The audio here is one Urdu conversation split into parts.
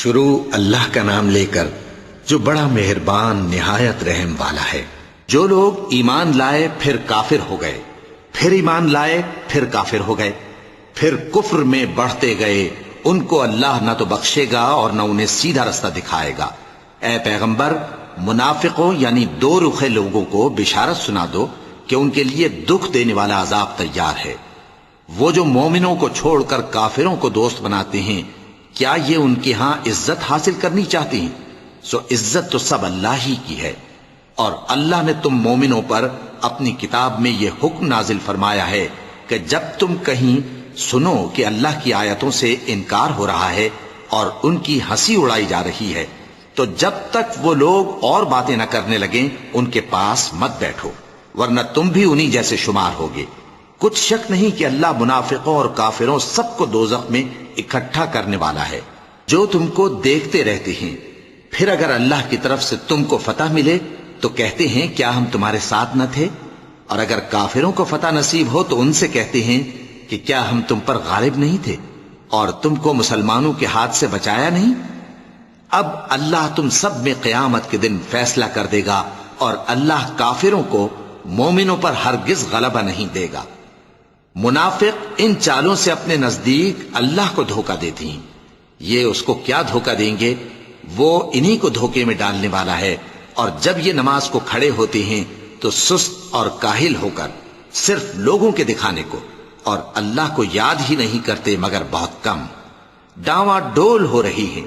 شروع اللہ کا نام لے کر جو بڑا مہربان نہایت رحم والا ہے۔ جو لوگ ایمان لائے پھر کافر ہو گئے، پھر ایمان لائے پھر کافر ہو گئے، پھر کفر میں بڑھتے گئے، ان کو اللہ نہ تو بخشے گا اور نہ انہیں سیدھا رستہ دکھائے گا۔ اے پیغمبر، منافقوں یعنی دو رخے لوگوں کو بشارت سنا دو کہ ان کے لیے دکھ دینے والا عذاب تیار ہے۔ وہ جو مومنوں کو چھوڑ کر کافروں کو دوست بناتے ہیں، کیا یہ ان کے ہاں عزت حاصل کرنی چاہتی ہیں؟ سو عزت تو سب اللہ ہی کی ہے۔ اور اللہ نے تم مومنوں پر اپنی کتاب میں یہ حکم نازل فرمایا ہے کہ جب تم کہیں سنو کہ اللہ کی آیتوں سے انکار ہو رہا ہے اور ان کی ہنسی اڑائی جا رہی ہے، تو جب تک وہ لوگ اور باتیں نہ کرنے لگیں ان کے پاس مت بیٹھو، ورنہ تم بھی انہی جیسے شمار ہوگے۔ کچھ شک نہیں کہ اللہ منافقوں اور کافروں سب کو دوزخ میں اکٹھا کرنے والا ہے۔ جو تم کو دیکھتے رہتے ہیں، پھر اگر اللہ کی طرف سے تم کو فتح ملے تو کہتے ہیں کیا ہم تمہارے ساتھ نہ تھے؟ اور اگر کافروں کو فتح نصیب ہو تو ان سے کہتے ہیں کہ کیا ہم تم پر غالب نہیں تھے اور تم کو مسلمانوں کے ہاتھ سے بچایا نہیں؟ اب اللہ تم سب میں قیامت کے دن فیصلہ کر دے گا، اور اللہ کافروں کو مومنوں پر ہرگز غلبہ نہیں دے گا۔ منافق ان چالوں سے اپنے نزدیک اللہ کو دھوکہ دیتی ہیں۔ یہ اس کو کیا دھوکہ دیں گے؟ وہ انہی کو دھوکے میں ڈالنے والا ہے۔ اور جب یہ نماز کو کھڑے ہوتے ہیں تو سست اور کاہل ہو کر صرف لوگوں کے دکھانے کو اور اللہ کو یاد ہی نہیں کرتے مگر بہت کم۔ ڈاواں ڈول ہو رہی ہیں،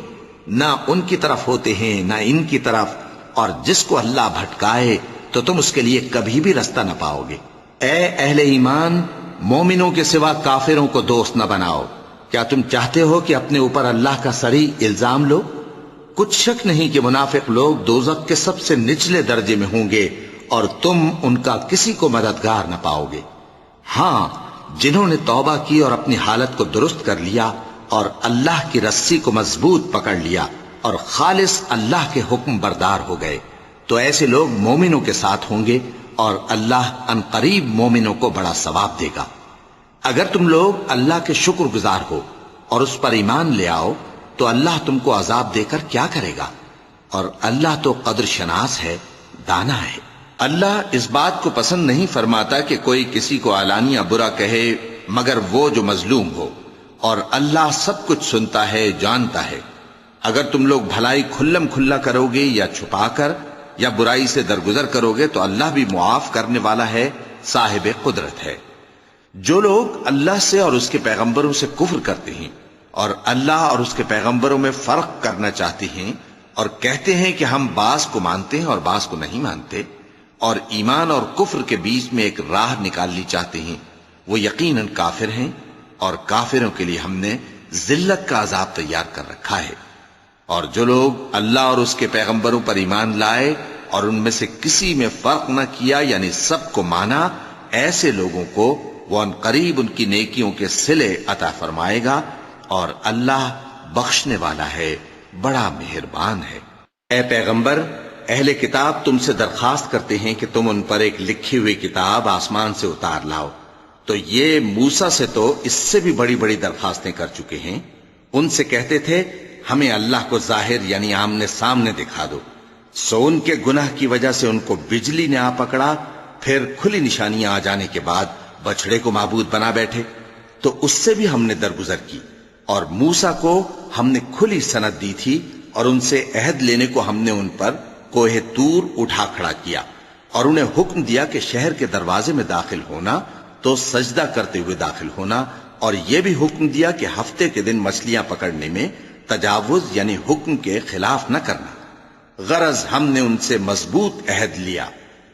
نہ ان کی طرف ہوتے ہیں نہ ان کی طرف، اور جس کو اللہ بھٹکائے تو تم اس کے لیے کبھی بھی رستہ نہ پاؤ گے۔ اے اہل ایمان، مومنوں کے سوا کافروں کو دوست نہ بناؤ۔ کیا تم چاہتے ہو کہ اپنے اوپر اللہ کا صریح الزام لو؟ کچھ شک نہیں کہ منافق لوگ دوزخ کے سب سے نچلے درجے میں ہوں گے اور تم ان کا کسی کو مددگار نہ پاؤ گے۔ ہاں، جنہوں نے توبہ کی اور اپنی حالت کو درست کر لیا اور اللہ کی رسی کو مضبوط پکڑ لیا اور خالص اللہ کے حکم بردار ہو گئے، تو ایسے لوگ مومنوں کے ساتھ ہوں گے اور اللہ ان قریب مومنوں کو بڑا ثواب دے گا۔ اگر تم لوگ اللہ کے شکر گزار ہو اور اس پر ایمان لے آؤ تو اللہ تم کو عذاب دے کر کیا کرے گا؟ اور اللہ تو قدر شناس ہے، دانا ہے۔ اللہ اس بات کو پسند نہیں فرماتا کہ کوئی کسی کو علانیہ برا کہے مگر وہ جو مظلوم ہو، اور اللہ سب کچھ سنتا ہے، جانتا ہے۔ اگر تم لوگ بھلائی کھلم کھلا کرو گے یا چھپا کر یا برائی سے درگزر کرو گے تو اللہ بھی معاف کرنے والا ہے، صاحب قدرت ہے۔ جو لوگ اللہ سے اور اس کے پیغمبروں سے کفر کرتے ہیں اور اللہ اور اس کے پیغمبروں میں فرق کرنا چاہتے ہیں اور کہتے ہیں کہ ہم بعض کو مانتے ہیں اور بعض کو نہیں مانتے، اور ایمان اور کفر کے بیچ میں ایک راہ نکالنی چاہتے ہیں، وہ یقیناً کافر ہیں، اور کافروں کے لیے ہم نے ذلت کا عذاب تیار کر رکھا ہے۔ اور جو لوگ اللہ اور اس کے پیغمبروں پر ایمان لائے اور ان میں سے کسی میں فرق نہ کیا یعنی سب کو مانا، ایسے لوگوں کو وہ ان قریب ان کی نیکیوں کے صلے عطا فرمائے گا، اور اللہ بخشنے والا ہے، بڑا مہربان ہے۔ اے پیغمبر، اہل کتاب تم سے درخواست کرتے ہیں کہ تم ان پر ایک لکھی ہوئی کتاب آسمان سے اتار لاؤ، تو یہ موسیٰ سے تو اس سے بھی بڑی بڑی درخواستیں کر چکے ہیں۔ ان سے کہتے تھے ہمیں اللہ کو ظاہر یعنی آمنے سامنے دکھا دو، سو ان کے گناہ کی وجہ سے ان کو بجلی نے آ پکڑا، پھر کھلی نشانیاں آ جانے کے بعد بچڑے کو معبود بنا بیٹھے، تو اس سے بھی ہم نے درگزر کی۔ اور موسیٰ کو ہم نے کھلی سند دی تھی، اور ان سے عہد لینے کو ہم نے ان پر کوہ طور اٹھا کھڑا کیا، اور انہیں حکم دیا کہ شہر کے دروازے میں داخل ہونا تو سجدہ کرتے ہوئے داخل ہونا، اور یہ بھی حکم دیا کہ ہفتے کے دن مچھلیاں پکڑنے میں تجاوز یعنی حکم کے خلاف نہ کرنا۔ غرض ہم نے ان سے مضبوط عہد لیا،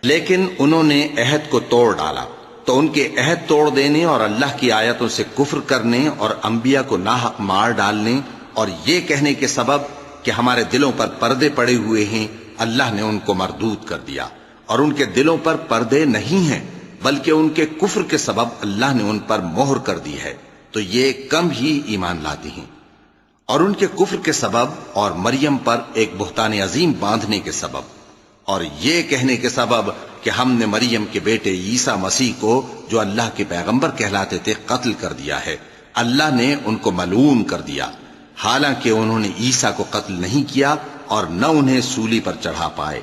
لیکن انہوں نے عہد کو توڑ ڈالا، تو ان کے عہد توڑ دینے اور اللہ کی آیتوں سے کفر کرنے اور انبیاء کو ناحق مار ڈالنے اور یہ کہنے کے سبب کہ ہمارے دلوں پر پردے پڑے ہوئے ہیں، اللہ نے ان کو مردود کر دیا، اور ان کے دلوں پر پردے نہیں ہیں بلکہ ان کے کفر کے سبب اللہ نے ان پر مہر کر دی ہے، تو یہ کم ہی ایمان لاتے ہیں۔ اور ان کے کفر کے سبب اور مریم پر ایک بہتان عظیم باندھنے کے سبب اور یہ کہنے کے سبب کہ ہم نے مریم کے بیٹے عیسیٰ مسیح کو جو اللہ کے پیغمبر کہلاتے تھے قتل کر دیا ہے، اللہ نے ان کو ملعون کر دیا۔ حالانکہ انہوں نے عیسیٰ کو قتل نہیں کیا اور نہ انہیں سولی پر چڑھا پائے،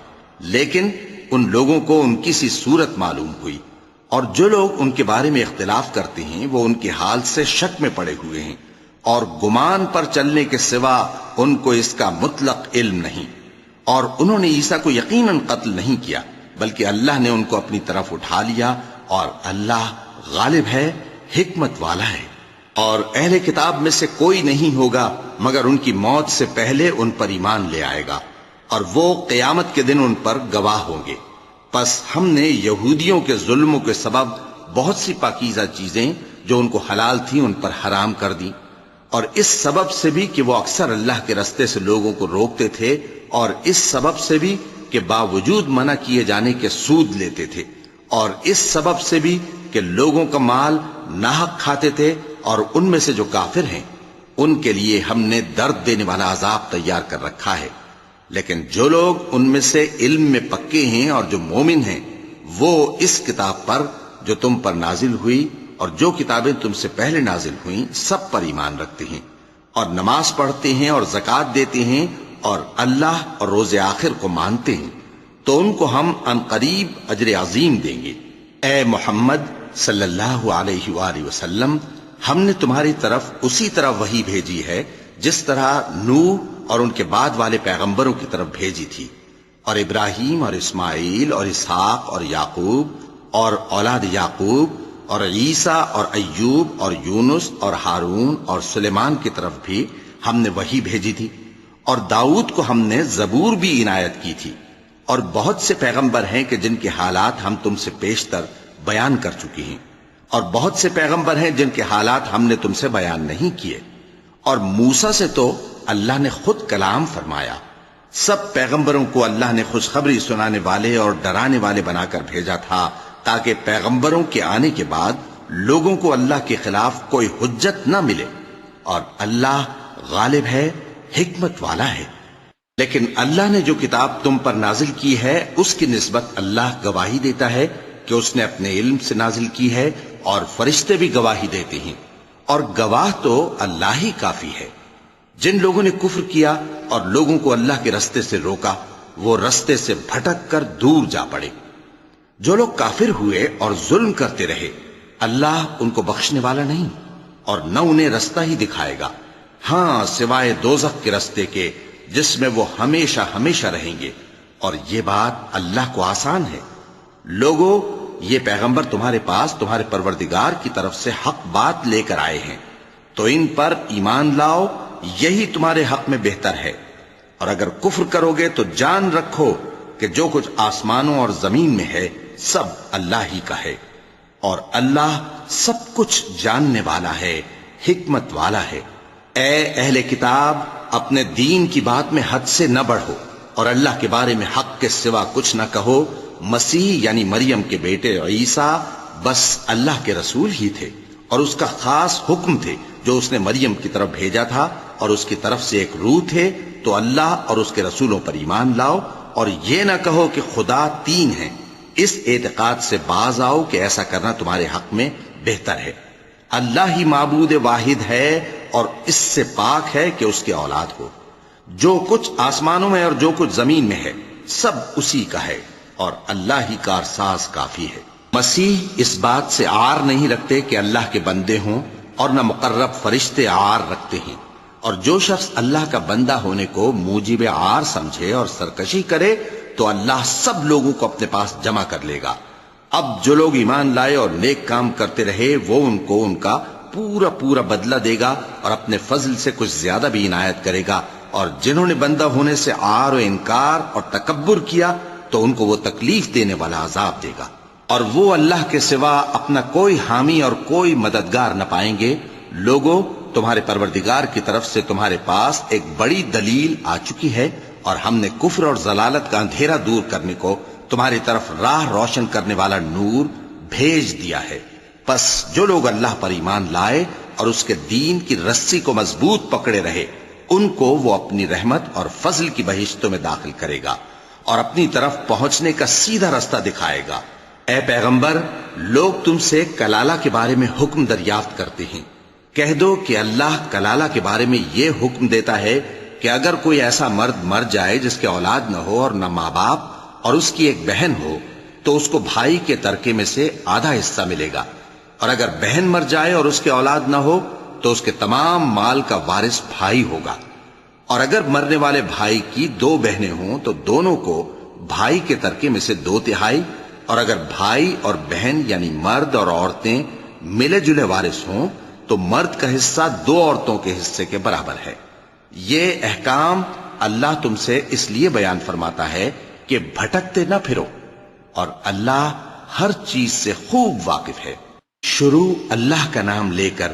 لیکن ان لوگوں کو ان کی سی صورت معلوم ہوئی، اور جو لوگ ان کے بارے میں اختلاف کرتے ہیں وہ ان کے حال سے شک میں پڑے ہوئے ہیں، اور گمان پر چلنے کے سوا ان کو اس کا مطلق علم نہیں، اور انہوں نے عیسیٰ کو یقیناً قتل نہیں کیا بلکہ اللہ نے ان کو اپنی طرف اٹھا لیا، اور اللہ غالب ہے، حکمت والا ہے۔ اور اہل کتاب میں سے کوئی نہیں ہوگا مگر ان کی موت سے پہلے ان پر ایمان لے آئے گا، اور وہ قیامت کے دن ان پر گواہ ہوں گے۔ پس ہم نے یہودیوں کے ظلموں کے سبب بہت سی پاکیزہ چیزیں جو ان کو حلال تھیں ان پر حرام کر دیں، اور اس سبب سے بھی کہ وہ اکثر اللہ کے رستے سے لوگوں کو روکتے تھے، اور اس سبب سے بھی کہ باوجود منع کیے جانے کے سود لیتے تھے، اور اس سبب سے بھی کہ لوگوں کا مال ناحق کھاتے تھے، اور ان میں سے جو کافر ہیں ان کے لیے ہم نے درد دینے والا عذاب تیار کر رکھا ہے۔ لیکن جو لوگ ان میں سے علم میں پکے ہیں اور جو مومن ہیں وہ اس کتاب پر جو تم پر نازل ہوئی اور جو کتابیں تم سے پہلے نازل ہوئیں سب پر ایمان رکھتے ہیں، اور نماز پڑھتے ہیں اور زکوٰۃ دیتے ہیں، اور اللہ اور روز آخر کو مانتے ہیں، تو ان کو ہم عنقریب اجر عظیم دیں گے۔ اے محمد صلی اللہ علیہ وآلہ وسلم، ہم نے تمہاری طرف اسی طرح وحی بھیجی ہے جس طرح نوح اور ان کے بعد والے پیغمبروں کی طرف بھیجی تھی، اور ابراہیم اور اسماعیل اور اسحاق اور یعقوب اور اولاد یعقوب اور عیسیٰ اور ایوب اور یونس اور ہارون اور سلیمان کی طرف بھی ہم نے وحی بھیجی تھی، اور داؤد کو ہم نے زبور بھی عنایت کی تھی، اور بہت سے پیغمبر ہیں کہ جن کے حالات ہم تم سے پیشتر بیان کر چکی ہیں، اور بہت سے پیغمبر ہیں جن کے حالات ہم نے تم سے بیان نہیں کیے، اور موسیٰ سے تو اللہ نے خود کلام فرمایا۔ سب پیغمبروں کو اللہ نے خوشخبری سنانے والے اور ڈرانے والے بنا کر بھیجا تھا تاکہ پیغمبروں کے آنے کے بعد لوگوں کو اللہ کے خلاف کوئی حجت نہ ملے، اور اللہ غالب ہے، حکمت والا ہے۔ لیکن اللہ نے جو کتاب تم پر نازل کی ہے اس کی نسبت اللہ گواہی دیتا ہے کہ اس نے اپنے علم سے نازل کی ہے، اور فرشتے بھی گواہی دیتے ہیں، اور گواہ تو اللہ ہی کافی ہے۔ جن لوگوں نے کفر کیا اور لوگوں کو اللہ کے رستے سے روکا وہ رستے سے بھٹک کر دور جا پڑے۔ جو لوگ کافر ہوئے اور ظلم کرتے رہے اللہ ان کو بخشنے والا نہیں، اور نہ انہیں رستہ ہی دکھائے گا، ہاں سوائے دوزخ کے رستے کے جس میں وہ ہمیشہ ہمیشہ رہیں گے، اور یہ بات اللہ کو آسان ہے۔ لوگوں، یہ پیغمبر تمہارے پاس تمہارے پروردگار کی طرف سے حق بات لے کر آئے ہیں، تو ان پر ایمان لاؤ، یہی تمہارے حق میں بہتر ہے، اور اگر کفر کرو گے تو جان رکھو کہ جو کچھ آسمانوں اور زمین میں ہے سب اللہ ہی کا ہے، اور اللہ سب کچھ جاننے والا ہے، حکمت والا ہے۔ اے اہل کتاب، اپنے دین کی بات میں حد سے نہ بڑھو، اور اللہ کے بارے میں حق کے سوا کچھ نہ کہو۔ مسیح یعنی مریم کے بیٹے عیسیٰ بس اللہ کے رسول ہی تھے، اور اس کا خاص حکم تھے جو اس نے مریم کی طرف بھیجا تھا، اور اس کی طرف سے ایک روح تھے، تو اللہ اور اس کے رسولوں پر ایمان لاؤ، اور یہ نہ کہو کہ خدا تین ہیں۔ اس اعتقاد سے باز آؤ کہ ایسا کرنا تمہارے حق میں بہتر ہے۔ اللہ ہی معبود واحد ہے، اور اس سے پاک ہے کہ اس کی اولاد ہو۔ جو کچھ آسمانوں میں اور جو کچھ زمین میں ہے سب اسی کا ہے، اور اللہ ہی کارساز کافی ہے۔ مسیح اس بات سے عار نہیں رکھتے کہ اللہ کے بندے ہوں، اور نہ مقرب فرشتے عار رکھتے ہیں، اور جو شخص اللہ کا بندہ ہونے کو موجب عار سمجھے اور سرکشی کرے تو اللہ سب لوگوں کو اپنے پاس جمع کر لے گا۔ اب جو لوگ ایمان لائے اور نیک کام کرتے رہے وہ ان کو ان کا پورا پورا بدلہ دے گا، اور اپنے فضل سے کچھ زیادہ بھی عنایت کرے گا، اور جنہوں نے بندہ ہونے سے عار و انکار اور تکبر کیا تو ان کو وہ تکلیف دینے والا عذاب دے گا، اور وہ اللہ کے سوا اپنا کوئی حامی اور کوئی مددگار نہ پائیں گے۔ لوگوں، تمہارے پروردگار کی طرف سے تمہارے پاس ایک بڑی دلیل آ چکی ہے، اور ہم نے کفر اور ضلالت کا اندھیرا دور کرنے کو تمہاری طرف راہ روشن کرنے والا نور بھیج دیا ہے۔ پس جو لوگ اللہ پر ایمان لائے اور اس کے دین کی رسی کو مضبوط پکڑے رہے ان کو وہ اپنی رحمت اور فضل کی بہشتوں میں داخل کرے گا، اور اپنی طرف پہنچنے کا سیدھا رستہ دکھائے گا۔ اے پیغمبر، لوگ تم سے کلالہ کے بارے میں حکم دریافت کرتے ہیں، کہہ دو کہ اللہ کلالہ کے بارے میں یہ حکم دیتا ہے کہ اگر کوئی ایسا مرد مر جائے جس کے اولاد نہ ہو اور نہ ماں باپ اور اس کی ایک بہن ہو تو اس کو بھائی کے ترکے میں سے آدھا حصہ ملے گا، اور اگر بہن مر جائے اور اس کے اولاد نہ ہو تو اس کے تمام مال کا وارث بھائی ہوگا، اور اگر مرنے والے بھائی کی 2 بہنیں ہوں تو دونوں کو بھائی کے ترکے میں سے 2/3، اور اگر بھائی اور بہن یعنی مرد اور عورتیں ملے جلے وارث ہوں تو مرد کا حصہ 2 عورتوں کے حصے کے برابر ہے۔ یہ احکام اللہ تم سے اس لیے بیان فرماتا ہے کہ بھٹکتے نہ پھرو، اور اللہ ہر چیز سے خوب واقف ہے۔ شروع اللہ کا نام لے کر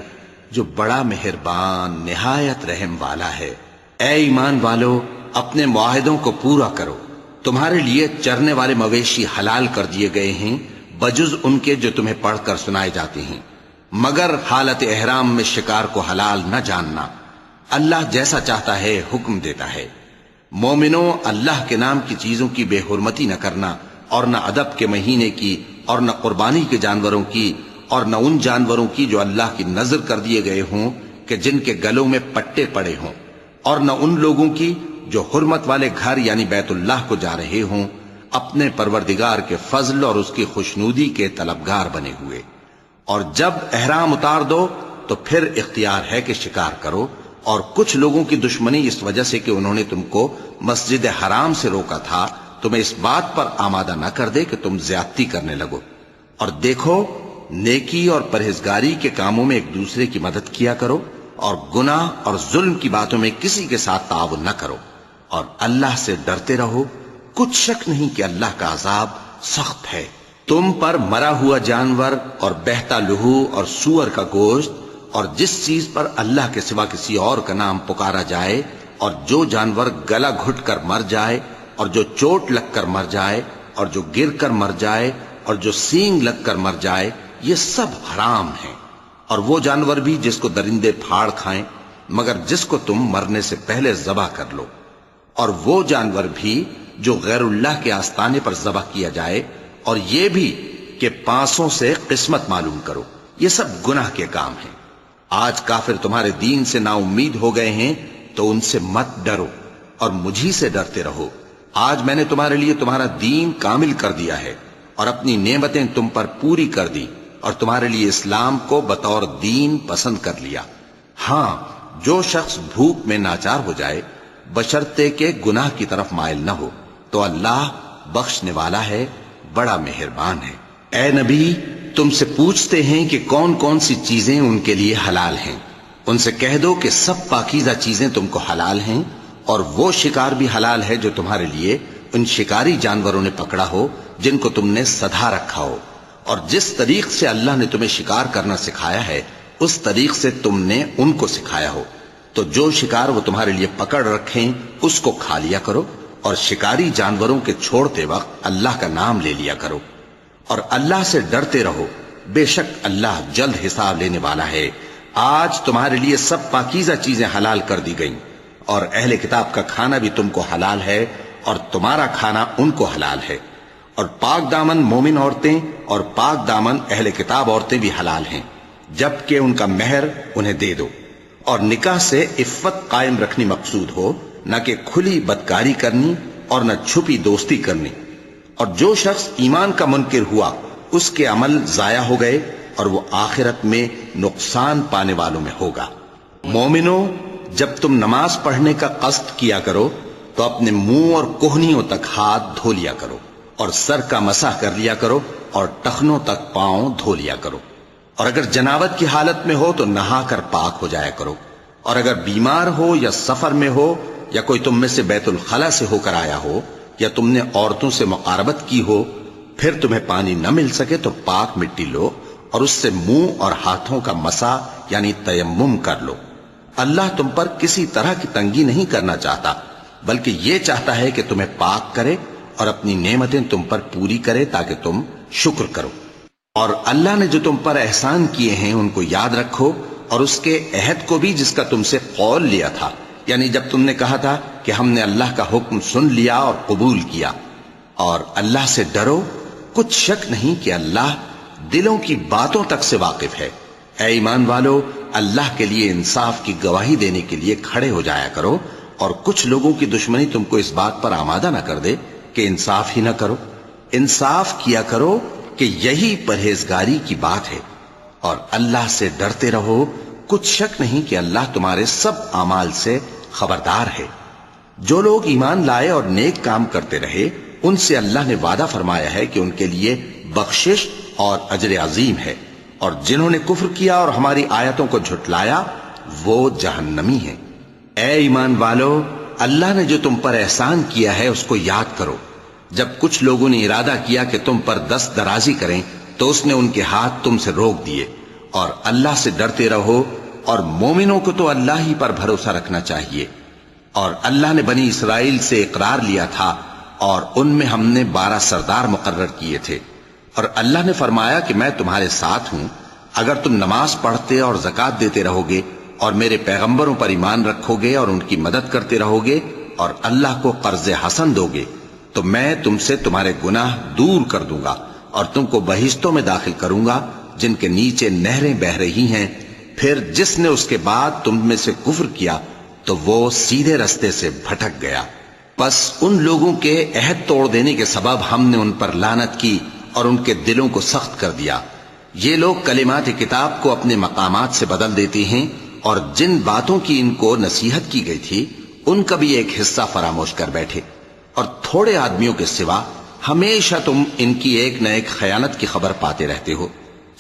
جو بڑا مہربان نہایت رحم والا ہے۔ اے ایمان والو، اپنے معاہدوں کو پورا کرو۔ تمہارے لیے چرنے والے مویشی حلال کر دیے گئے ہیں بجز ان کے جو تمہیں پڑھ کر سنائے جاتے ہیں، مگر حالت احرام میں شکار کو حلال نہ جاننا۔ اللہ جیسا چاہتا ہے حکم دیتا ہے۔ مومنوں، اللہ کے نام کی چیزوں کی بے حرمتی نہ کرنا، اور نہ ادب کے مہینے کی، اور نہ قربانی کے جانوروں کی، اور نہ ان جانوروں کی جو اللہ کی نذر کر دیے گئے ہوں کہ جن کے گلوں میں پٹے پڑے ہوں، اور نہ ان لوگوں کی جو حرمت والے گھر یعنی بیت اللہ کو جا رہے ہوں اپنے پروردگار کے فضل اور اس کی خوشنودی کے طلبگار بنے ہوئے۔ اور جب احرام اتار دو تو پھر اختیار ہے کہ شکار کرو، اور کچھ لوگوں کی دشمنی اس وجہ سے کہ انہوں نے تم کو مسجد حرام سے روکا تھا تمہیں اس بات پر آمادہ نہ کر دے کہ تم زیادتی کرنے لگو۔ اور دیکھو، نیکی اور پرہیزگاری کے کاموں میں ایک دوسرے کی مدد کیا کرو، اور گناہ اور ظلم کی باتوں میں کسی کے ساتھ تعاون نہ کرو، اور اللہ سے ڈرتے رہو۔ کچھ شک نہیں کہ اللہ کا عذاب سخت ہے۔ تم پر مرا ہوا جانور اور بہتا لہو اور سور کا گوشت اور جس چیز پر اللہ کے سوا کسی اور کا نام پکارا جائے، اور جو جانور گلا گھٹ کر مر جائے، اور جو چوٹ لگ کر مر جائے، اور جو گر کر مر جائے، اور جو سینگ لگ کر مر جائے، یہ سب حرام ہیں۔ اور وہ جانور بھی جس کو درندے پھاڑ کھائیں، مگر جس کو تم مرنے سے پہلے ذبح کر لو، اور وہ جانور بھی جو غیر اللہ کے آستانے پر ذبح کیا جائے، اور یہ بھی کہ پانسوں سے قسمت معلوم کرو۔ یہ سب گناہ کے کام ہیں۔ آج کافر تمہارے دین سے نا امید ہو گئے ہیں تو ان سے مت ڈرو اور مجھی سے ڈرتے رہو۔ آج میں نے تمہارے لیے تمہارا دین کامل کر دیا ہے اور اپنی نعمتیں تم پر پوری کر دی، اور تمہارے لیے اسلام کو بطور دین پسند کر لیا۔ ہاں، جو شخص بھوک میں ناچار ہو جائے بشرطے کہ گناہ کی طرف مائل نہ ہو تو اللہ بخشنے والا ہے، بڑا مہربان ہے۔ اے نبی، تم سے پوچھتے ہیں کہ کون کون سی چیزیں ان کے لیے حلال ہیں۔ ان سے کہہ دو کہ سب پاکیزہ چیزیں تم کو حلال ہیں، اور وہ شکار بھی حلال ہے جو تمہارے لیے ان شکاری جانوروں نے پکڑا ہو جن کو تم نے سدھا رکھا ہو، اور جس طریق سے اللہ نے تمہیں شکار کرنا سکھایا ہے اس طریق سے تم نے ان کو سکھایا ہو۔ تو جو شکار وہ تمہارے لیے پکڑ رکھیں اس کو کھا لیا کرو، اور شکاری جانوروں کے چھوڑتے وقت اللہ کا نام لے لیا کرو، اور اللہ سے ڈرتے رہو، بے شک اللہ جلد حساب لینے والا ہے۔ آج تمہارے لیے سب پاکیزہ چیزیں حلال کر دی گئیں، اور اہل کتاب کا کھانا بھی تم کو حلال ہے اور تمہارا کھانا ان کو حلال ہے، اور پاک دامن مومن عورتیں اور پاک دامن اہل کتاب عورتیں بھی حلال ہیں، جبکہ ان کا مہر انہیں دے دو۔ اور نکاح سے عفت قائم رکھنی مقصود ہو، نہ کہ کھلی بدکاری کرنی اور نہ چھپی دوستی کرنی۔ اور جو شخص ایمان کا منکر ہوا اس کے عمل ضائع ہو گئے اور وہ آخرت میں نقصان پانے والوں میں ہوگا۔ مومنوں، جب تم نماز پڑھنے کا قصد کیا کرو تو اپنے منہ اور کوہنیوں تک ہاتھ دھو لیا کرو، اور سر کا مسح کر لیا کرو، اور ٹخنوں تک پاؤں دھو لیا کرو، اور اگر جنابت کی حالت میں ہو تو نہا کر پاک ہو جایا کرو، اور اگر بیمار ہو یا سفر میں ہو یا کوئی تم میں سے بیت الخلا سے ہو کر آیا ہو یا تم نے عورتوں سے مقاربت کی ہو، پھر تمہیں پانی نہ مل سکے تو پاک مٹی لو اور اس سے منہ اور ہاتھوں کا مسح یعنی تیمم کر لو۔ اللہ تم پر کسی طرح کی تنگی نہیں کرنا چاہتا، بلکہ یہ چاہتا ہے کہ تمہیں پاک کرے اور اپنی نعمتیں تم پر پوری کرے تاکہ تم شکر کرو۔ اور اللہ نے جو تم پر احسان کیے ہیں ان کو یاد رکھو، اور اس کے عہد کو بھی جس کا تم سے قول لیا تھا، یعنی جب تم نے کہا تھا کہ ہم نے اللہ کا حکم سن لیا اور قبول کیا۔ اور اللہ سے ڈرو، کچھ شک نہیں کہ اللہ دلوں کی باتوں تک سے واقف ہے۔ اے ایمان والو، اللہ کے لیے انصاف کی گواہی دینے کے لیے کھڑے ہو جایا کرو، اور کچھ لوگوں کی دشمنی تم کو اس بات پر آمادہ نہ کر دے کہ انصاف ہی نہ کرو۔ انصاف کیا کرو کہ یہی پرہیزگاری کی بات ہے، اور اللہ سے ڈرتے رہو، کچھ شک نہیں کہ اللہ تمہارے سب اعمال سے خبردار ہے۔ جو لوگ ایمان لائے اور نیک کام کرتے رہے، ان سے اللہ نے وعدہ فرمایا ہے کہ ان کے لیے بخشش اور اجر عظیم ہے، اور جنہوں نے کفر کیا اور ہماری آیتوں کو جھٹلایا وہ جہنمی ہیں۔ اے ایمان والو، اللہ نے جو تم پر احسان کیا ہے اس کو یاد کرو۔ جب کچھ لوگوں نے ارادہ کیا کہ تم پر دست درازی کریں تو اس نے ان کے ہاتھ تم سے روک دیے، اور اللہ سے ڈرتے رہو، اور مومنوں کو تو اللہ ہی پر بھروسہ رکھنا چاہیے۔ اور اللہ نے بنی اسرائیل سے اقرار لیا تھا، اور ان میں ہم نے 12 سردار مقرر کیے تھے، اور اللہ نے فرمایا کہ میں تمہارے ساتھ ہوں، اگر تم نماز پڑھتے اور زکوٰۃ دیتے رہو گے اور میرے پیغمبروں پر ایمان رکھو گے اور ان کی مدد کرتے رہو گے اور اللہ کو قرض حسن دو گے، تو میں تم سے تمہارے گناہ دور کر دوں گا اور تم کو بہشتوں میں داخل کروں گا جن کے نیچے نہریں بہ رہی ہیں۔ پھر جس نے اس کے بعد تم میں سے کفر کیا تو وہ سیدھے رستے سے بھٹک گیا۔ پس ان لوگوں کے عہد توڑ دینے کے سبب ہم نے ان پر لعنت کی اور ان کے دلوں کو سخت کر دیا۔ یہ لوگ کلمات کتاب کو اپنے مقامات سے بدل دیتے ہیں، اور جن باتوں کی ان کو نصیحت کی گئی تھی ان کا بھی ایک حصہ فراموش کر بیٹھے، اور تھوڑے آدمیوں کے سوا ہمیشہ تم ان کی ایک نہ ایک خیانت کی خبر پاتے رہتے ہو،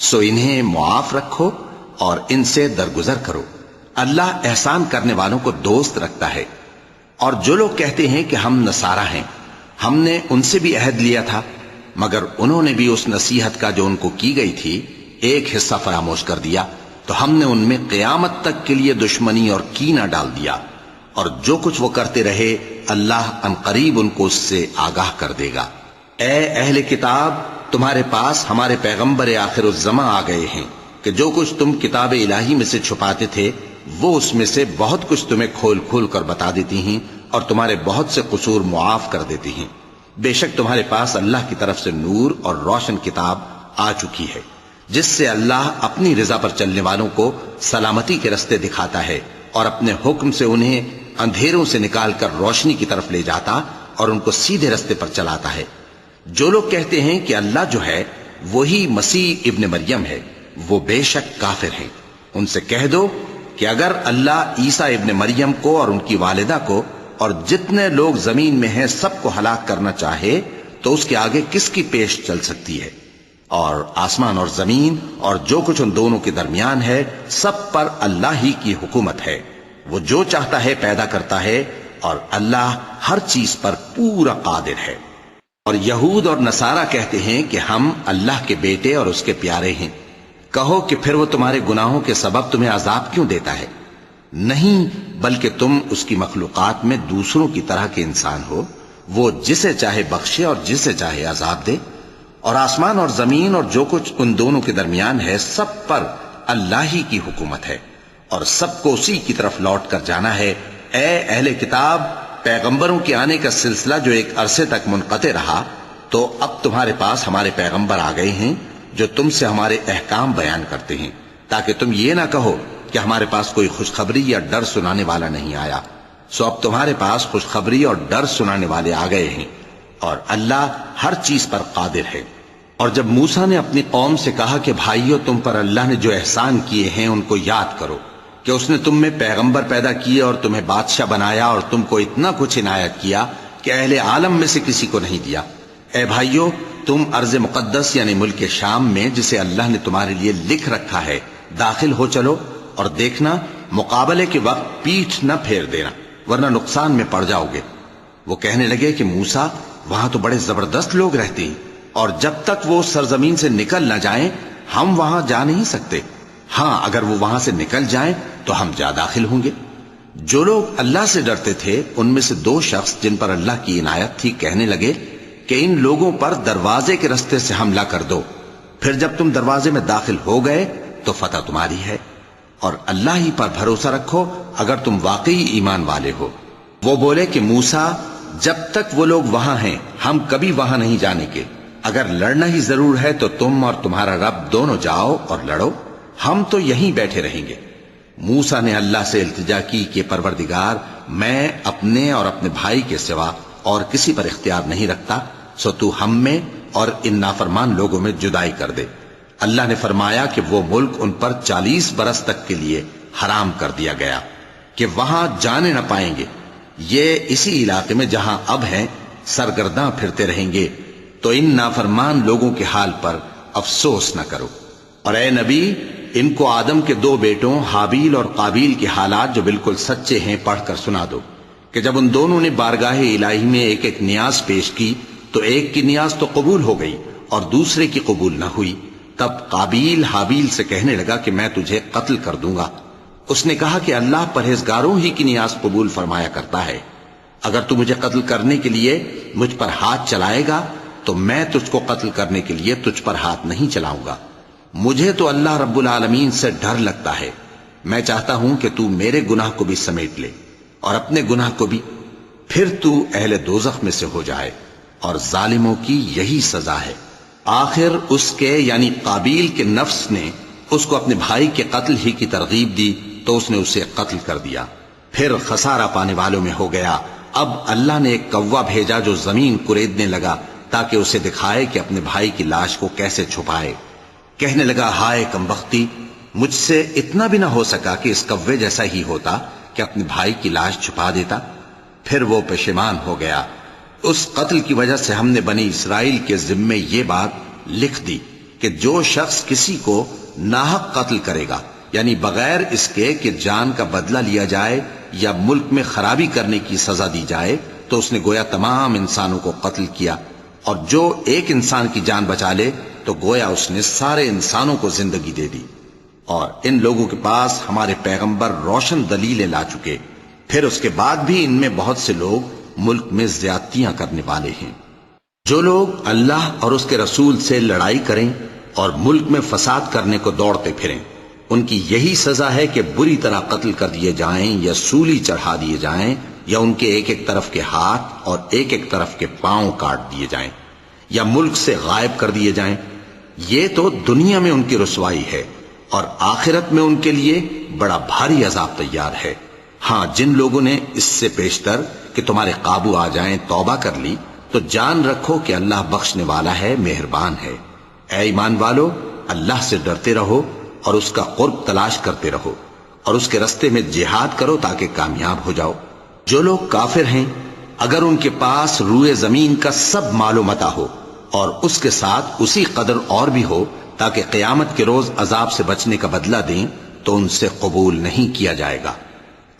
سو انہیں معاف رکھو اور ان سے درگزر کرو۔ اللہ احسان کرنے والوں کو دوست رکھتا ہے۔ اور جو لوگ کہتے ہیں کہ ہم نصارہ ہیں، ہم نے ان سے بھی عہد لیا تھا، مگر انہوں نے بھی اس نصیحت کا جو ان کو کی گئی تھی ایک حصہ فراموش کر دیا، تو ہم نے ان میں قیامت تک کے لیے دشمنی اور کینہ ڈال دیا، اور جو کچھ وہ کرتے رہے اللہ عنقریب ان کو اس سے آگاہ کر دے گا۔ اے اہل کتاب، تمہارے پاس ہمارے پیغمبر آخر الزماں آ گئے ہیں کہ جو کچھ تم کتاب الہی میں سے چھپاتے تھے وہ اس میں سے بہت کچھ تمہیں کھول کھول کر بتا دیتی ہیں، اور تمہارے بہت سے قصور معاف کر دیتی ہیں۔ بے شک تمہارے پاس اللہ کی طرف سے نور اور روشن کتاب آ چکی ہے، جس سے اللہ اپنی رضا پر چلنے والوں کو سلامتی کے رستے دکھاتا ہے، اور اپنے حکم سے انہیں اندھیروں سے نکال کر روشنی کی طرف لے جاتا اور ان کو سیدھے رستے پر چلاتا ہے۔ جو لوگ کہتے ہیں کہ اللہ جو ہے وہی مسیح ابن مریم ہے، وہ بے شک کافر ہیں۔ ان سے کہہ دو کہ اگر اللہ عیسیٰ ابن مریم کو اور ان کی والدہ کو اور جتنے لوگ زمین میں ہیں سب کو ہلاک کرنا چاہے تو اس کے آگے کس کی پیش چل سکتی ہے؟ اور آسمان اور زمین اور جو کچھ ان دونوں کے درمیان ہے سب پر اللہ ہی کی حکومت ہے۔ وہ جو چاہتا ہے پیدا کرتا ہے، اور اللہ ہر چیز پر پورا قادر ہے۔ اور یہود اور نصارہ کہتے ہیں کہ ہم اللہ کے بیٹے اور اس کے پیارے ہیں۔ کہو کہ پھر وہ تمہارے گناہوں کے سبب تمہیں عذاب کیوں دیتا ہے؟ نہیں، بلکہ تم اس کی مخلوقات میں دوسروں کی طرح کے انسان ہو، وہ جسے چاہے بخشے اور جسے چاہے عذاب دے۔ اور آسمان اور زمین اور جو کچھ ان دونوں کے درمیان ہے سب پر اللہ ہی کی حکومت ہے، اور سب کو اسی کی طرف لوٹ کر جانا ہے۔ اے اہل کتاب، پیغمبروں کے آنے کا سلسلہ جو ایک عرصے تک منقطع رہا، تو اب تمہارے پاس ہمارے پیغمبر آ گئے ہیں جو تم سے ہمارے احکام بیان کرتے ہیں، تاکہ تم یہ نہ کہو کہ ہمارے پاس کوئی خوشخبری یا ڈر سنانے والا نہیں آیا۔ سو اب تمہارے پاس خوشخبری اور ڈر سنانے والے آ گئے ہیں، اور اللہ ہر چیز پر قادر ہے۔ اور جب موسیٰ نے اپنی قوم سے کہا کہ بھائیو، تم پر اللہ نے جو احسان کیے ہیں ان کو یاد کرو، کہ اس نے تم میں پیغمبر پیدا کیے اور تمہیں بادشاہ بنایا اور تم کو اتنا کچھ عنایت کیا کہ اہل عالم میں سے کسی کو نہیں دیا۔ اے بھائیو، تم ارض مقدس یعنی ملک شام میں جسے اللہ نے تمہارے لیے لکھ رکھا ہے داخل ہو چلو، اور دیکھنا مقابلے کے وقت پیٹھ نہ پھیر دینا ورنہ نقصان میں پڑ جاؤ گے۔ وہ کہنے لگے کہ موسیٰ، وہاں تو بڑے زبردست لوگ رہتے ہیں، اور جب تک وہ سرزمین سے نکل نہ جائیں ہم وہاں جا نہیں سکتے۔ ہاں، اگر وہ وہاں سے نکل جائیں تو ہم جا داخل ہوں گے۔ جو لوگ اللہ سے ڈرتے تھے ان میں سے 2 شخص جن پر اللہ کی عنایت تھی کہنے لگے کہ ان لوگوں پر دروازے کے رستے سے حملہ کر دو، پھر جب تم دروازے میں داخل ہو گئے تو فتح تمہاری ہے، اور اللہ ہی پر بھروسہ رکھو اگر تم واقعی ایمان والے ہو۔ وہ بولے کہ موسیٰ، جب تک وہ لوگ وہاں ہیں ہم کبھی وہاں نہیں جانے کے، اگر لڑنا ہی ضرور ہے تو تم اور تمہارا رب دونوں جاؤ اور لڑو، ہم تو یہیں بیٹھے رہیں گے۔ موسیٰ نے اللہ سے التجا کی کہ پروردگار، میں اپنے اور اپنے بھائی کے سوا اور کسی پر اختیار نہیں رکھتا، سو تو ہم میں اور ان نافرمان لوگوں میں جدائی کر دے۔ اللہ نے فرمایا کہ وہ ملک ان پر 40 برس تک کے لیے حرام کر دیا گیا کہ وہاں جانے نہ پائیں گے۔ یہ اسی علاقے میں جہاں اب ہیں سرگرداں پھرتے رہیں گے، تو ان نافرمان لوگوں کے حال پر افسوس نہ کرو۔ اور اے نبی، ان کو آدم کے 2 بیٹوں حابیل اور قابیل کے حالات جو بالکل سچے ہیں پڑھ کر سنا دو کہ جب ان دونوں نے بارگاہ الہی میں ایک ایک نیاز پیش کی تو ایک کی نیاز تو قبول ہو گئی اور دوسرے کی قبول نہ ہوئی۔ تب قابیل حابیل سے کہنے لگا کہ میں تجھے قتل کر دوں گا۔ اس نے کہا کہ اللہ پرہیزگاروں ہی کی نیاز قبول فرمایا کرتا ہے، اگر تو مجھے قتل کرنے کے لیے مجھ پر ہاتھ چلائے گا تو میں تجھ کو قتل کرنے کے لیے تجھ پر ہاتھ نہیں چلاؤں گا۔ مجھے تو اللہ رب العالمین سے ڈر لگتا ہے، میں چاہتا ہوں کہ تو میرے گناہ کو بھی سمیٹ لے اور اپنے گناہ کو بھی، پھر تو اہل دوزخ میں سے ہو جائے، اور ظالموں کی یہی سزا ہے۔ آخر اس کے یعنی قابیل کے نفس نے اس کو اپنے بھائی کے قتل ہی کی ترغیب دی تو اس نے اسے قتل کر دیا، پھر خسارہ پانے والوں میں ہو گیا۔ اب اللہ نے ایک کوا بھیجا جو زمین کریدنے لگا تاکہ اسے دکھائے کہ اپنے بھائی کی لاش کو کیسے چھپائے۔ کہنے لگا، ہائے کمبختی، مجھ سے اتنا بھی نہ ہو سکا کہ اس کوے جیسا ہی ہوتا کہ اپنے بھائی کی لاش چھپا دیتا۔ پھر وہ پشیمان ہو گیا۔ اس قتل کی وجہ سے ہم نے بنی اسرائیل کے ذمے یہ بات لکھ دی کہ جو شخص کسی کو ناحق قتل کرے گا، یعنی بغیر اس کے کہ جان کا بدلہ لیا جائے یا ملک میں خرابی کرنے کی سزا دی جائے، تو اس نے گویا تمام انسانوں کو قتل کیا، اور جو ایک انسان کی جان بچا لے تو گویا اس نے سارے انسانوں کو زندگی دے دی۔ اور ان لوگوں کے پاس ہمارے پیغمبر روشن دلیلیں لا چکے، پھر اس کے بعد بھی ان میں بہت سے لوگ ملک میں زیادتیاں کرنے والے ہیں۔ جو لوگ اللہ اور اس کے رسول سے لڑائی کریں اور ملک میں فساد کرنے کو دوڑتے پھریں، ان کی یہی سزا ہے کہ بری طرح قتل کر دیے جائیں یا سولی چڑھا دیے جائیں، یا ان کے ایک ایک طرف کے ہاتھ اور ایک ایک طرف کے پاؤں کاٹ دیے جائیں، یا ملک سے غائب کر دیے جائیں۔ یہ تو دنیا میں ان کی رسوائی ہے، اور آخرت میں ان کے لیے بڑا بھاری عذاب تیار ہے۔ ہاں، جن لوگوں نے اس سے پیشتر کہ تمہارے قابو آ جائیں توبہ کر لی تو جان رکھو کہ اللہ بخشنے والا ہے، مہربان ہے۔ اے ایمان والو، اللہ سے ڈرتے رہو اور اس کا قرب تلاش کرتے رہو، اور اس کے رستے میں جہاد کرو تاکہ کامیاب ہو جاؤ۔ جو لوگ کافر ہیں، اگر ان کے پاس روئے زمین کا سب مال و متاع ہو اور اس کے ساتھ اسی قدر اور بھی ہو تاکہ قیامت کے روز عذاب سے بچنے کا بدلہ دیں، تو ان سے قبول نہیں کیا جائے گا،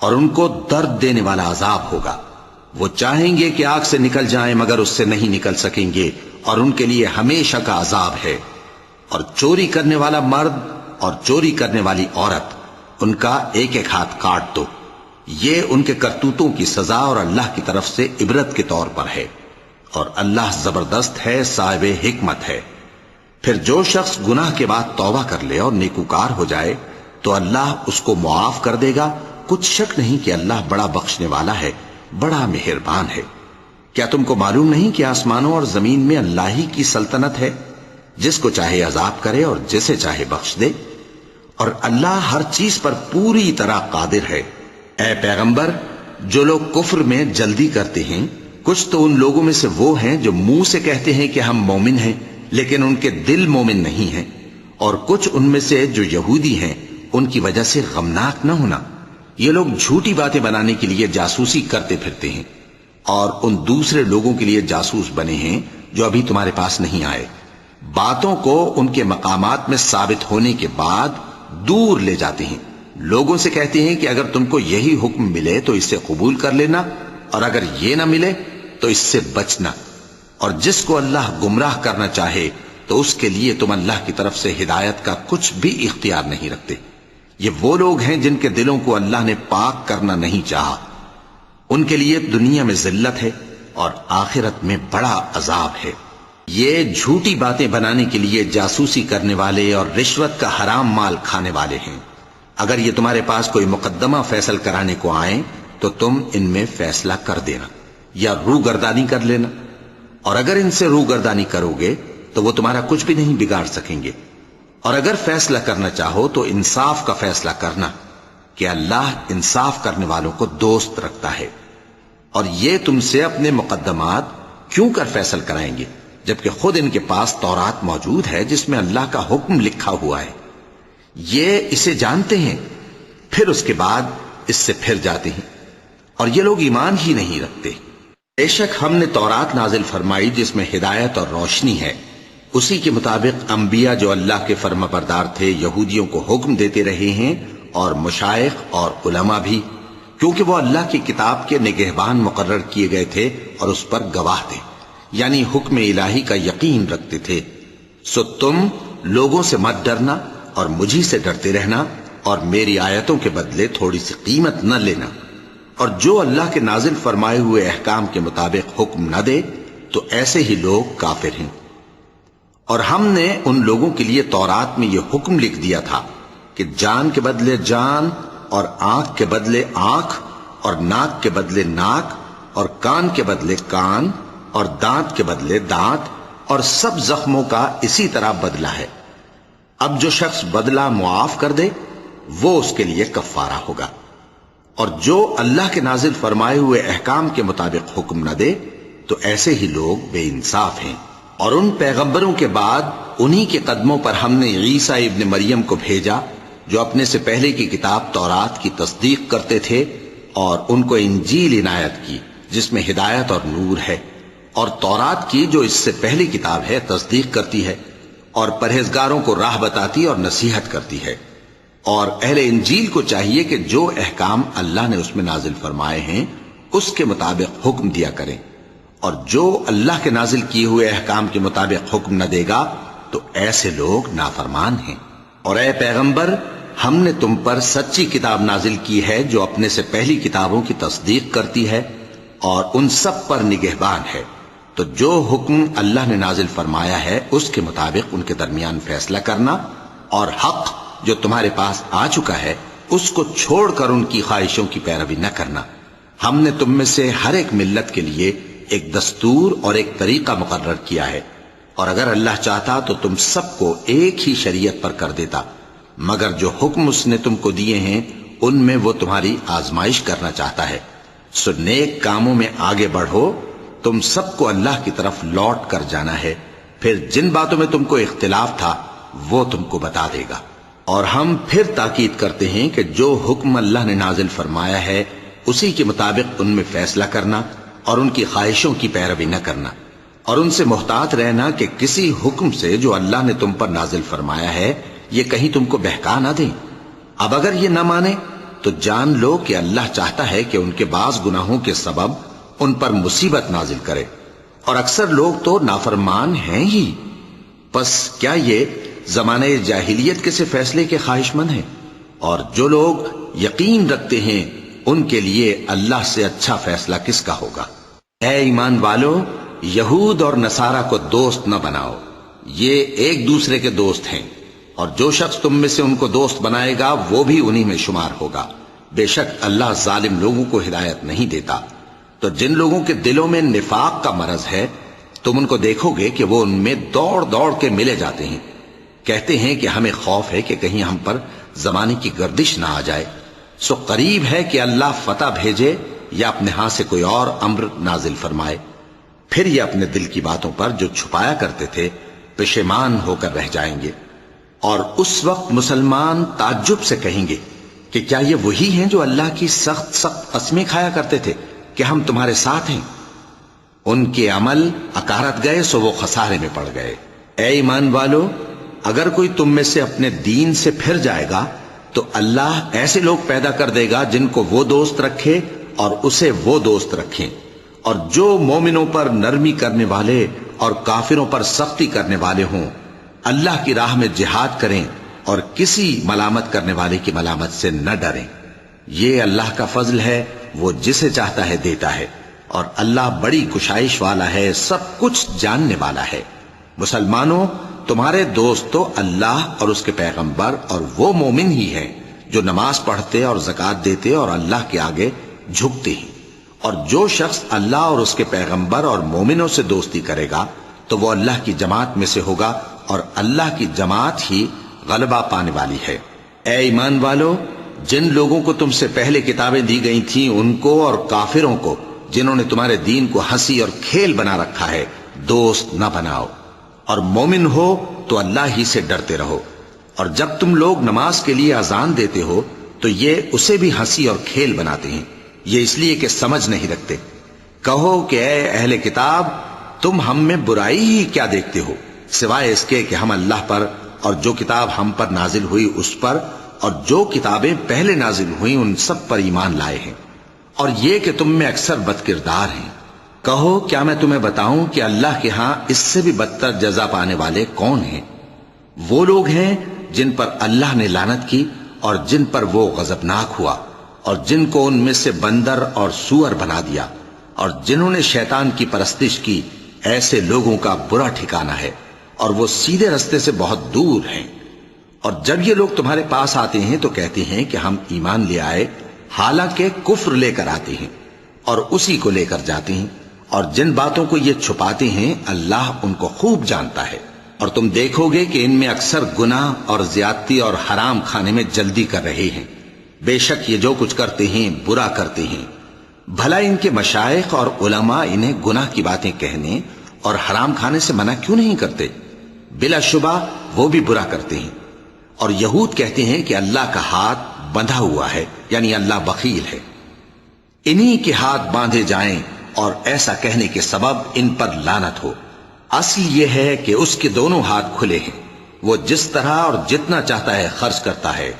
اور ان کو درد دینے والا عذاب ہوگا۔ وہ چاہیں گے کہ آگ سے نکل جائیں مگر اس سے نہیں نکل سکیں گے، اور ان کے لیے ہمیشہ کا عذاب ہے۔ اور چوری کرنے والا مرد اور چوری کرنے والی عورت، ان کا ایک ایک ہاتھ کاٹ دو۔ یہ ان کے کرتوتوں کی سزا اور اللہ کی طرف سے عبرت کے طور پر ہے، اور اللہ زبردست ہے، صاحب حکمت ہے۔ پھر جو شخص گناہ کے بعد توبہ کر لے اور نیکوکار ہو جائے تو اللہ اس کو معاف کر دے گا۔ کچھ شک نہیں کہ اللہ بڑا بخشنے والا ہے، بڑا مہربان ہے۔ کیا تم کو معلوم نہیں کہ آسمانوں اور زمین میں اللہ ہی کی سلطنت ہے، جس کو چاہے عذاب کرے اور جسے چاہے بخش دے، اور اللہ ہر چیز پر پوری طرح قادر ہے۔ اے پیغمبر، جو لوگ کفر میں جلدی کرتے ہیں، کچھ تو ان لوگوں میں سے وہ ہیں جو منہ سے کہتے ہیں کہ ہم مومن ہیں لیکن ان کے دل مومن نہیں ہیں، اور کچھ ان میں سے جو یہودی ہیں، ان کی وجہ سے غمناک نہ ہونا۔ یہ لوگ جھوٹی باتیں بنانے کے لیے جاسوسی کرتے پھرتے ہیں، اور ان دوسرے لوگوں کے لیے جاسوس بنے ہیں جو ابھی تمہارے پاس نہیں آئے۔ باتوں کو ان کے مقامات میں ثابت ہونے کے بعد دور لے جاتے ہیں، لوگوں سے کہتے ہیں کہ اگر تم کو یہی حکم ملے تو اسے قبول کر لینا، اور اگر یہ نہ ملے تو اس سے بچنا، اور جس کو اللہ گمراہ کرنا چاہے تو اس کے لیے تم اللہ کی طرف سے ہدایت کا کچھ بھی اختیار نہیں رکھتے۔ یہ وہ لوگ ہیں جن کے دلوں کو اللہ نے پاک کرنا نہیں چاہا، ان کے لیے دنیا میں ذلت ہے اور آخرت میں بڑا عذاب ہے۔ یہ جھوٹی باتیں بنانے کے لیے جاسوسی کرنے والے اور رشوت کا حرام مال کھانے والے ہیں۔ اگر یہ تمہارے پاس کوئی مقدمہ فیصل کرانے کو آئیں تو تم ان میں فیصلہ کر دینا یا روگردانی کر لینا، اور اگر ان سے روگردانی کرو گے تو وہ تمہارا کچھ بھی نہیں بگاڑ سکیں گے۔ اور اگر فیصلہ کرنا چاہو تو انصاف کا فیصلہ کرنا کہ اللہ انصاف کرنے والوں کو دوست رکھتا ہے۔ اور یہ تم سے اپنے مقدمات کیوں کر فیصل کرائیں گے جبکہ خود ان کے پاس تورات موجود ہے جس میں اللہ کا حکم لکھا ہوا ہے۔ یہ اسے جانتے ہیں، پھر اس کے بعد اس سے پھر جاتے ہیں، اور یہ لوگ ایمان ہی نہیں رکھتے۔ بے شک ہم نے تورات نازل فرمائی جس میں ہدایت اور روشنی ہے، اسی کے مطابق انبیاء جو اللہ کے فرما بردار تھے یہودیوں کو حکم دیتے رہے ہیں، اور مشائخ اور علماء بھی، کیونکہ وہ اللہ کی کتاب کے نگہبان مقرر کیے گئے تھے اور اس پر گواہ تھے، یعنی حکم الہی کا یقین رکھتے تھے۔ سو تم لوگوں سے مت ڈرنا اور مجھی سے ڈرتے رہنا، اور میری آیتوں کے بدلے تھوڑی سی قیمت نہ لینا، اور جو اللہ کے نازل فرمائے ہوئے احکام کے مطابق حکم نہ دے تو ایسے ہی لوگ کافر ہیں۔ اور ہم نے ان لوگوں کے لیے تورات میں یہ حکم لکھ دیا تھا کہ جان کے بدلے جان، اور آنکھ کے بدلے آنکھ، اور ناک کے بدلے ناک، اور کان کے بدلے کان، اور دانت کے بدلے دانت، اور سب زخموں کا اسی طرح بدلہ ہے۔ اب جو شخص بدلہ معاف کر دے وہ اس کے لیے کفارہ ہوگا، اور جو اللہ کے نازل فرمائے ہوئے احکام کے مطابق حکم نہ دے تو ایسے ہی لوگ بے انصاف ہیں۔ اور ان پیغمبروں کے بعد انہی کے قدموں پر ہم نے عیسیٰ ابن مریم کو بھیجا جو اپنے سے پہلے کی کتاب تورات کی تصدیق کرتے تھے، اور ان کو انجیل عنایت کی جس میں ہدایت اور نور ہے، اور تورات کی جو اس سے پہلی کتاب ہے تصدیق کرتی ہے، اور پرہیزگاروں کو راہ بتاتی اور نصیحت کرتی ہے۔ اور اہل انجیل کو چاہیے کہ جو احکام اللہ نے اس میں نازل فرمائے ہیں اس کے مطابق حکم دیا کریں، اور جو اللہ کے نازل کیے ہوئے احکام کے مطابق حکم نہ دے گا تو ایسے لوگ نافرمان ہیں۔ اور اے پیغمبر، ہم نے تم پر سچی کتاب نازل کی ہے جو اپنے سے پہلی کتابوں کی تصدیق کرتی ہے اور ان سب پر نگہبان ہے، تو جو حکم اللہ نے نازل فرمایا ہے اس کے مطابق ان کے درمیان فیصلہ کرنا، اور حق جو تمہارے پاس آ چکا ہے اس کو چھوڑ کر ان کی خواہشوں کی پیروی نہ کرنا۔ ہم نے تم میں سے ہر ایک ملت کے لیے ایک دستور اور ایک طریقہ مقرر کیا ہے، اور اگر اللہ چاہتا تو تم سب کو ایک ہی شریعت پر کر دیتا، مگر جو حکم اس نے تم کو دیے ہیں ان میں وہ تمہاری آزمائش کرنا چاہتا ہے۔ سو نیک کاموں میں آگے بڑھو، تم سب کو اللہ کی طرف لوٹ کر جانا ہے، پھر جن باتوں میں تم کو اختلاف تھا وہ تم کو بتا دے گا۔ اور ہم پھر تاکید کرتے ہیں کہ جو حکم اللہ نے نازل فرمایا ہے اسی کے مطابق ان میں فیصلہ کرنا، اور ان کی خواہشوں کی پیروی نہ کرنا، اور ان سے محتاط رہنا کہ کسی حکم سے جو اللہ نے تم پر نازل فرمایا ہے یہ کہیں تم کو بہکا نہ دیں۔ اب اگر یہ نہ مانے تو جان لو کہ اللہ چاہتا ہے کہ ان کے بعض گناہوں کے سبب ان پر مصیبت نازل کرے، اور اکثر لوگ تو نافرمان ہیں ہی۔ پس کیا یہ زمانہ جاہلیت کے سے فیصلے کے خواہش مند ہیں؟ اور جو لوگ یقین رکھتے ہیں ان کے لیے اللہ سے اچھا فیصلہ کس کا ہوگا؟ اے ایمان والو، یہود اور نصارہ کو دوست نہ بناؤ، یہ ایک دوسرے کے دوست ہیں، اور جو شخص تم میں سے ان کو دوست بنائے گا وہ بھی انہی میں شمار ہوگا۔ بے شک اللہ ظالم لوگوں کو ہدایت نہیں دیتا۔ تو جن لوگوں کے دلوں میں نفاق کا مرض ہے تم ان کو دیکھو گے کہ وہ ان میں دوڑ دوڑ کے ملے جاتے ہیں، کہتے ہیں کہ ہمیں خوف ہے کہ کہیں ہم پر زمانے کی گردش نہ آ جائے۔ سو قریب ہے کہ اللہ فتح بھیجے یا اپنے ہاں سے کوئی اور امر نازل فرمائے، پھر یہ اپنے دل کی باتوں پر جو چھپایا کرتے تھے پشیمان ہو کر رہ جائیں گے۔ اور اس وقت مسلمان تعجب سے کہیں گے کہ کیا یہ وہی ہیں جو اللہ کی سخت سخت قسمیں کھایا کرتے تھے کہ ہم تمہارے ساتھ ہیں؟ ان کے عمل اکارت گئے سو وہ خسارے میں پڑ گئے۔ اے ایمان والو، اگر کوئی تم میں سے اپنے دین سے پھر جائے گا تو اللہ ایسے لوگ پیدا کر دے گا جن کو وہ دوست رکھے اور اسے وہ دوست رکھیں، اور جو مومنوں پر نرمی کرنے والے اور کافروں پر سختی کرنے والے ہوں، اللہ کی راہ میں جہاد کریں اور کسی ملامت کرنے والے کی ملامت سے نہ ڈریں۔ یہ اللہ کا فضل ہے، وہ جسے چاہتا ہے دیتا ہے، اور اللہ بڑی کشائش والا ہے، سب کچھ جاننے والا ہے۔ مسلمانوں، تمہارے دوست تو اللہ اور اس کے پیغمبر اور وہ مومن ہی ہیں جو نماز پڑھتے اور زکوٰۃ دیتے اور اللہ کے آگے جھکتے ہیں۔ اور جو شخص اللہ اور اس کے پیغمبر اور مومنوں سے دوستی کرے گا تو وہ اللہ کی جماعت میں سے ہوگا، اور اللہ کی جماعت ہی غلبہ پانے والی ہے۔ اے ایمان والو، جن لوگوں کو تم سے پہلے کتابیں دی گئی تھیں ان کو اور کافروں کو جنہوں نے تمہارے دین کو ہنسی اور کھیل بنا رکھا ہے دوست نہ بناؤ، اور مومن ہو تو اللہ ہی سے ڈرتے رہو، اور جب تم لوگ نماز کے لیے اذان دیتے ہو تو یہ اسے بھی ہنسی اور کھیل بناتے ہیں، یہ اس لیے کہ سمجھ نہیں رکھتے۔ کہو کہ اے اہل کتاب، تم ہم میں برائی ہی کیا دیکھتے ہو، سوائے اس کے کہ ہم اللہ پر اور جو کتاب ہم پر نازل ہوئی اس پر اور جو کتابیں پہلے نازل ہوئیں ان سب پر ایمان لائے ہیں، اور یہ کہ تم میں اکثر بد کردار ہیں۔ کہو کیا میں تمہیں بتاؤں کہ اللہ کے ہاں اس سے بھی بدتر جزا پانے والے کون ہیں؟ وہ لوگ ہیں جن پر اللہ نے لعنت کی اور جن پر وہ غضبناک ہوا، اور جن کو ان میں سے بندر اور سور بنا دیا، اور جنہوں نے شیطان کی پرستش کی، ایسے لوگوں کا برا ٹھکانہ ہے، اور وہ سیدھے رستے سے بہت دور ہیں۔ اور جب یہ لوگ تمہارے پاس آتے ہیں تو کہتے ہیں کہ ہم ایمان لے آئے، حالانکہ کفر لے کر آتے ہیں اور اسی کو لے کر جاتے ہیں، اور جن باتوں کو یہ چھپاتے ہیں اللہ ان کو خوب جانتا ہے۔ اور تم دیکھو گے کہ ان میں اکثر گناہ اور زیادتی اور حرام کھانے میں جلدی کر رہے ہیں، بے شک یہ جو کچھ کرتے ہیں برا کرتے ہیں۔ بھلا ان کے مشائخ اور علماء انہیں گناہ کی باتیں کہنے اور حرام کھانے سے منع کیوں نہیں کرتے؟ بلا شبہ وہ بھی برا کرتے ہیں۔ اور یہود کہتے ہیں کہ اللہ کا ہاتھ بندھا ہوا ہے، یعنی اللہ بخیل ہے، انہی کے ہاتھ باندھے جائیں، اور ایسا کہنے کے سبب ان پر لعنت ہو۔ اصل یہ ہے کہ اس کے دونوں ہاتھ کھلے ہیں، وہ جس طرح اور جتنا چاہتا ہے خرچ کرتا ہے۔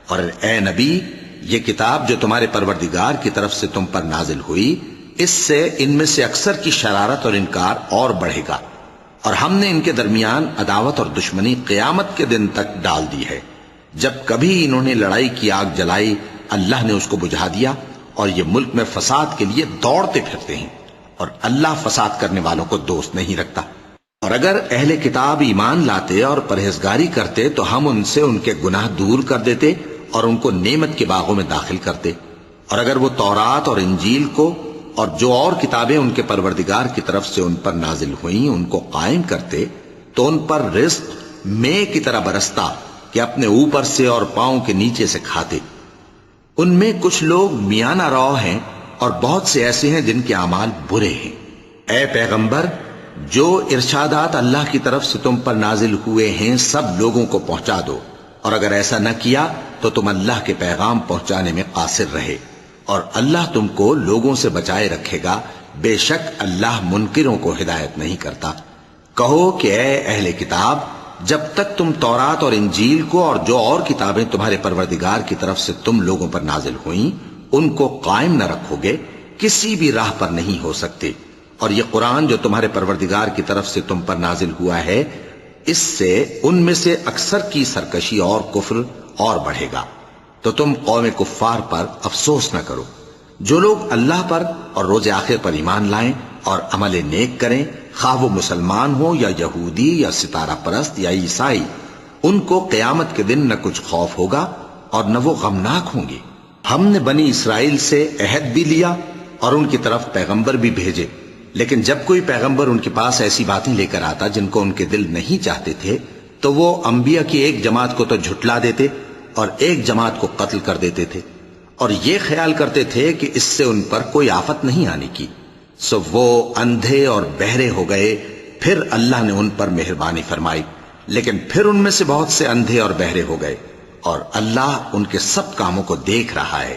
اور اے نبی، یہ کتاب جو تمہارے پروردگار کی طرف سے تم پر نازل ہوئی، اس سے ان میں سے اکثر کی شرارت اور انکار اور بڑھے گا، اور ہم نے ان کے درمیان عداوت اور دشمنی قیامت کے دن تک ڈال دی ہے۔ جب کبھی انہوں نے لڑائی کی آگ جلائی اللہ نے اس کو بجھا دیا، اور یہ ملک میں فساد کے لیے دوڑتے پھرتے ہیں، اور اللہ فساد کرنے والوں کو دوست نہیں رکھتا۔ اور اگر اہل کتاب ایمان لاتے اور پرہیزگاری کرتے تو ہم ان سے ان کے گناہ دور کر دیتے اور ان کو نعمت کے باغوں میں داخل کرتے۔ اور اگر وہ تورات اور انجیل کو اور جو اور کتابیں ان کے پروردگار کی طرف سے ان پر نازل ہوئیں ان کو قائم کرتے تو ان پر رزق مے کی طرح برستا کہ اپنے اوپر سے اور پاؤں کے نیچے سے کھاتے۔ ان میں کچھ لوگ میانہ رو ہیں اور بہت سے ایسے ہیں جن کے اعمال برے ہیں۔ اے پیغمبر، جو ارشادات اللہ کی طرف سے تم پر نازل ہوئے ہیں سب لوگوں کو پہنچا دو، اور اگر ایسا نہ کیا تو تم اللہ کے پیغام پہنچانے میں قاصر رہے، اور اللہ تم کو لوگوں سے بچائے رکھے گا، بے شک اللہ منکروں کو ہدایت نہیں کرتا۔ کہو کہ اے اہل کتاب، جب تک تم تورات اور انجیل کو اور جو اور کتابیں تمہارے پروردگار کی طرف سے تم لوگوں پر نازل ہوئیں ان کو قائم نہ رکھو گے کسی بھی راہ پر نہیں ہو سکتے۔ اور یہ قرآن جو تمہارے پروردگار کی طرف سے تم پر نازل ہوا ہے، اس سے ان میں سے اکثر کی سرکشی اور کفر اور بڑھے گا، تو تم قوم کفار پر افسوس نہ کرو۔ جو لوگ اللہ پر اور روز آخر پر ایمان لائیں اور عمل نیک کریں، خواہ وہ مسلمان ہو یا یہودی یا ستارہ پرست یا عیسائی، ان کو قیامت کے دن نہ کچھ خوف ہوگا اور نہ وہ غمناک ہوں گے۔ ہم نے بنی اسرائیل سے عہد بھی لیا اور ان کی طرف پیغمبر بھی بھیجے، لیکن جب کوئی پیغمبر ان کے پاس ایسی باتیں لے کر آتا جن کو ان کے دل نہیں چاہتے تھے تو وہ انبیاء کی ایک جماعت کو تو جھٹلا دیتے اور ایک جماعت کو قتل کر دیتے تھے، اور یہ خیال کرتے تھے کہ اس سے ان پر کوئی آفت نہیں آنے کی، سو وہ اندھے اور بہرے ہو گئے۔ پھر اللہ نے ان پر مہربانی فرمائی، لیکن پھر ان میں سے بہت سے اندھے اور بہرے ہو گئے، اور اللہ ان کے سب کاموں کو دیکھ رہا ہے۔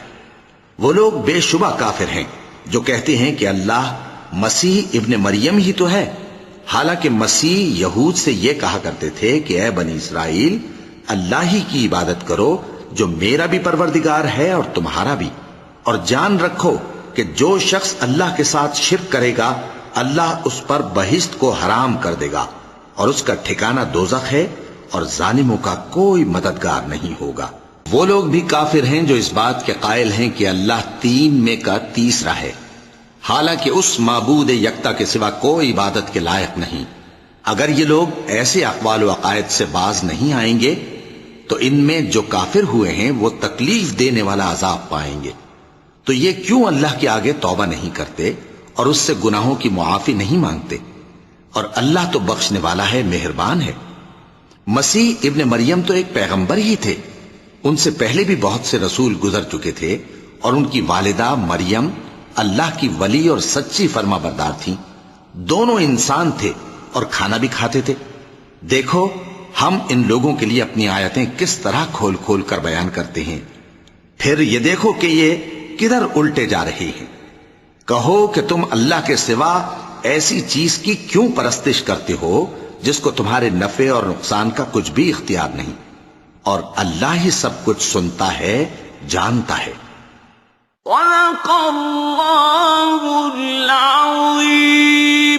وہ لوگ بے شبہ کافر ہیں جو کہتے ہیں کہ اللہ مسیح ابن مریم ہی تو ہے، حالانکہ مسیح یہود سے یہ کہا کرتے تھے کہ اے بنی اسرائیل، اللہ ہی کی عبادت کرو جو میرا بھی پروردگار ہے اور تمہارا بھی، اور جان رکھو کہ جو شخص اللہ کے ساتھ شرک کرے گا اللہ اس پر بہشت کو حرام کر دے گا، اور اس کا ٹھکانہ دوزخ ہے، اور ظالموں کا کوئی مددگار نہیں ہوگا۔ وہ لوگ بھی کافر ہیں جو اس بات کے قائل ہیں کہ اللہ تین میں کا تیسرا ہے، حالانکہ اس معبود یکتا کے سوا کوئی عبادت کے لائق نہیں۔ اگر یہ لوگ ایسے اقوال و عقائد سے باز نہیں آئیں گے تو ان میں جو کافر ہوئے ہیں وہ تکلیف دینے والا عذاب پائیں گے۔ تو یہ کیوں اللہ کے آگے توبہ نہیں کرتے اور اس سے گناہوں کی معافی نہیں مانگتے؟ اور اللہ تو بخشنے والا ہے، مہربان ہے۔ مسیح ابن مریم تو ایک پیغمبر ہی تھے، ان سے پہلے بھی بہت سے رسول گزر چکے تھے، اور ان کی والدہ مریم اللہ کی ولی اور سچی فرما بردار تھیں۔ دونوں انسان تھے اور کھانا بھی کھاتے تھے۔ دیکھو ہم ان لوگوں کے لیے اپنی آیتیں کس طرح کھول کھول کر بیان کرتے ہیں، پھر یہ دیکھو کہ یہ کدھر الٹے جا رہے ہیں۔ کہو کہ تم اللہ کے سوا ایسی چیز کی کیوں پرستش کرتے ہو جس کو تمہارے نفع اور نقصان کا کچھ بھی اختیار نہیں، اور اللہ ہی سب کچھ سنتا ہے، جانتا ہے۔ صدق اللہ العظیم۔